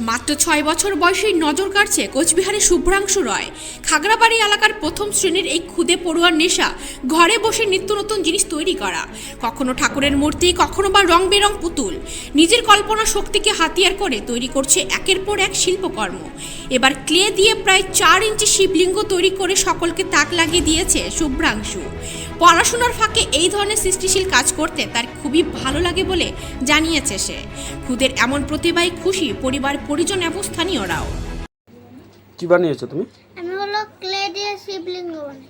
মাত্র 6 বছর বয়সেই নজর কাড়ছে কোচবিহারের শুভ্রাংশু রয়। খাগড়াবাড়ি এলাকার প্রথম শ্রেণীর এই খুদে পড়ুয়ার নেশা ঘরে বসে নিত্য নতুন জিনিস তৈরি করা, কখনো ঠাকুরের মূর্তি, কখনো বা রং বেরং পুতুল। নিজের কল্পনা শক্তিকে হাতিয়ার করে তৈরি করছে একের পর এক শিল্পকর্ম। এবার ক্লে দিয়ে প্রায় 4 ইঞ্চি শিবলিঙ্গ তৈরি করে সকলকে তাক লাগিয়ে দিয়েছে শুভ্রাংশু। পড়াশোনার ফাঁকে এই ধরনের সৃষ্টিশীল কাজ করতে তার খুবই ভালো লাগে বলে জানিয়েছে সে। খুদের এমন প্রতিভায় খুশি পরিবার, পরিজন এবং স্থানীয়রাও। কি বানিয়েছো তুমি? আমি হলো ক্লে দিয়ে শিবলিঙ্গ বানাই।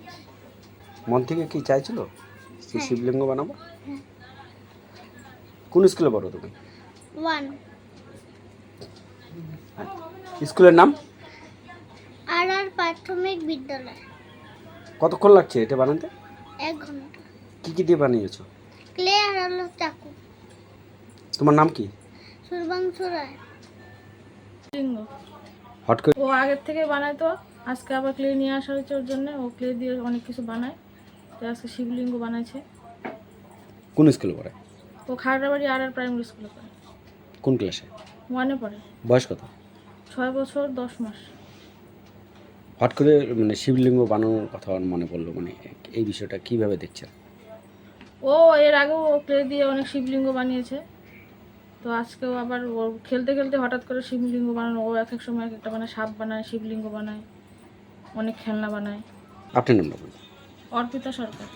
মন থেকে কি চাইছিল হ্যাঁ। শিবলিঙ্গ বানাবো? হ্যাঁ। কোন স্কুলে পড়ো তুমি? 1 স্কুলের নাম? আর প্রাথমিক বিদ্যালয়। কতক্ষণ লাগছে এটা বানাতে? 1 ঘন্টা। কি কি দিয়ে বানিয়েছো? ক্লে আর হলো চাকু। তোমার নাম কি? শুভ্রাংশু রায়। হট করে ও আগের থেকে বানাইতো, আজকে আবার ক্লে নিয়ে আসা হয়েছে ওর জন্য। ও ক্লে দিয়ে অনেক কিছু বানায়, তো আজকে শিবলিঙ্গ বানাইছে। কোন স্কুলে পড়ে? ও খাগড়াবাড়ি আর প্রাইমারি স্কুলে পড়ে। কোন ক্লাসে? 1-এ পড়ে। বয়স কত? 6 বছর 10 মাস। হট করে মানে শিবলিঙ্গ বানানোর কথা মনে পড়লো, মানে এই বিষয়টা কিভাবে দেখছেন? ও এর আগেও ও ক্লে দিয়ে অনেক শিবলিঙ্গ বানিয়েছে, তো আজকেও আবার ও খেলতে খেলতে হঠাৎ করে শিবলিঙ্গ বানানো। ও এক এক সময় এক একটা বানায়, সাপ বানায়, শিবলিঙ্গ বানায়, অনেক খেলনা বানায়। আপনার নামটা বলুন। অর্পিতা সরকার।